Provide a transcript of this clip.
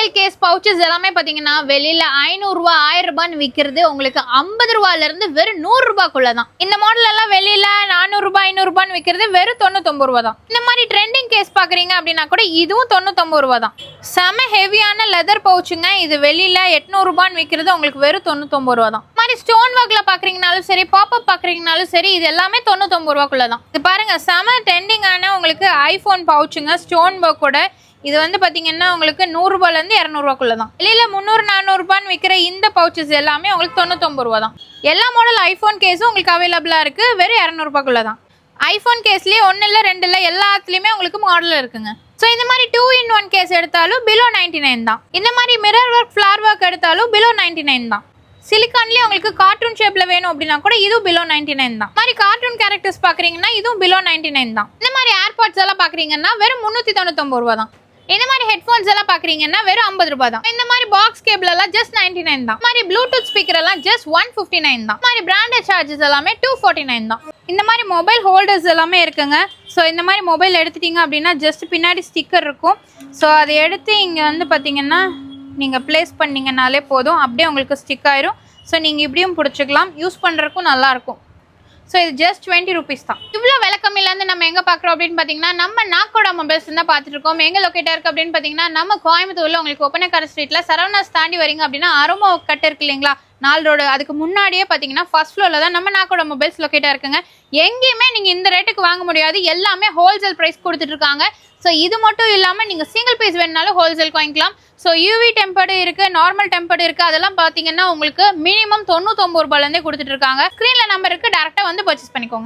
Mobile case pouches எல்லாமே பாத்தீங்கன்னா வெளியில 500 ரூபாய் 1000 ரூபான்னு விற்கிறது உங்களுக்கு 50 ரூபாயில இருந்து வெறும் 100 ரூபாய்க்குள்ள தான். இந்த மாடல் எல்லாம் வெளியில 400 ரூபாய் 500 ரூபான்னு விற்கிறது வெறும் 99 ரூபாய் தான். இந்த மாதிரி ட்ரெண்டிங் கேஸ் பாக்குறீங்க அப்படின்னா கூட இதுவும் 99 ரூபாய் தான். செம ஹெவியான லெதர் பவுச்சுங்க. இது வெளியில 800 ரூபான்னு விற்கிறது உங்களுக்கு வெறும் 99 ரூபாய் தான். மாதிரி ஸ்டோன் ஒர்க்ல பாக்குறீங்கனாலும் சரி, பாப்அப் பாக்குறீங்கனாலும் சரி, இது எல்லாமே 99 ரூபாய்க்குள்ள தான். இது பாருங்க செம ட்ரெண்டிங்கான உங்களுக்கு ஐபோன் பவுச்சுங்க ஸ்டோன் ஒர்க்கோட. இது வந்து பாத்தீங்கன்னா உங்களுக்கு 100 ரூபாயில இருந்து 200 ரூபாய்க்குள்ள தான். வெளியில 300 400 ரூபான்னு விற்கிற இந்த பவுச்சஸ் எல்லாமே உங்களுக்கு 99 ரூபாய் தான். எல்லா மாடல் ஐபோன் கேஸும் உங்களுக்கு அவைலபிளா இருக்கு வெறும் 200 ரூபாய்க்குள்ள தான். ஐபோன் கேஸ்லயே 1 இல்ல 2 இல்ல எல்லாத்துலயுமே உங்களுக்கு மாடல் இருக்குங்க. ஸோ இந்த மாதிரி 2-in-1 கேஸ் எடுத்தாலும் பிலோ 99 தான். இந்த மாதிரி மிரர் ஒர்க் ஃபிளார் ஒர்க் எடுத்தாலும் பிலோ 99 தான். சிலிகான்லயே உங்களுக்கு கார்ட்டூன் ஷேப்ல வேணும் அப்படின்னா கூட இதுவும் பிலோ 99 தான். மாதிரி கார்ட்டூன் கேரக்டர்ஸ் பாக்குறீங்கன்னா இதுவும் பிலோ 99 தான். இந்த மாதிரி ஏர்பாட்ஸ் எல்லாம் பாக்குறீங்கன்னா வெறும் 399 ரூபாய் தான். இந்த மாதிரி ஹெட்போன்ஸ் எல்லாம் பாக்குறீங்கன்னா வெறும் 50 ரூபாய் தான். இந்த மாதிரி பாக்ஸ் கேபிள் எல்லாம் ஜஸ்ட் 99 தான். மாதிரி ப்ளூடூத் ஸ்பீக்கர் எல்லாம் ஜஸ்ட் 159 தான். மாதிரி பிராண்டட் சார்ஜஸ் எல்லாமே 249 தான். இந்த மாதிரி மொபைல் ஹோல்டர்ஸ் எல்லாமே இருக்குங்க. ஸோ இந்த மாதிரி மொபைல் எடுத்துட்டீங்க அப்படின்னா ஜஸ்ட் பின்னாடி ஸ்டிக்கர் இருக்கும். ஸோ அதை எடுத்து இங்கே வந்து பார்த்தீங்கன்னா நீங்கள் பிளேஸ் பண்ணிங்கனாலே போதும், அப்படியே உங்களுக்கு ஸ்டிக் ஆயிரும். ஸோ நீங்கள் இப்படியும் பிடிச்சிக்கலாம், யூஸ் பண்ணுறதுக்கும் நல்லாயிருக்கும். ஸோ இது ஜஸ்ட் 20 ருபீஸ் தான். இவ்வளோ விலை கம்மியிலேருந்து நம்ம எங்கே பார்க்குறோம் அப்படின்னு பார்த்தீங்கன்னா நம்ம நாக்கோட மொபைல்ஸ் தான் பார்த்துட்டு இருக்கோம். எங்கே லொக்கேட்டாக இருக்குது அப்படின்னு பார்த்தீங்கன்னா நம்ம கோயம்புத்தூரில் உங்களுக்கு ஒப்பனக்கார ஸ்ட்ரீட்டில் சரவணாஸ் தாண்டி வரீங்க அப்படின்னா அரோமா கட் இருக்கு இல்லைங்களா, 4 ரோடு, அதுக்கு முன்னாடியே பார்த்தீங்கன்னா ஃபர்ஸ்ட் ஃப்ளோரில் தான் நம்ம நாக்கோட மொபைல்ஸ் லொக்கேட்டாக இருக்குங்க. எங்கேயுமே நீங்கள் இந்த ரேட்டுக்கு வாங்க முடியாது, எல்லாமே ஹோல்சேல் ப்ரைஸ் கொடுத்துட்டு இருக்காங்க. ஸோ இது மட்டும் இல்லாமல் நீங்கள் சிங்கிள் பீஸ் வேணுனாலும் ஹோல்சேல் வாங்கிக்கலாம். ஸோ யூவி டெம்பர்டு இருக்குது, நார்மல் டெம்பர்டு இருக்குது. அதெல்லாம் பார்த்தீங்கன்னா உங்களுக்கு மினிமம் 99 ரூபாயிலேருந்தே கொடுத்துட்டு இருக்காங்க. ஸ்க்ரீனில் நம்பருக்கு டேரெக்டாக வந்து பர்ச்சேஸ் பண்ணிக்கோங்க.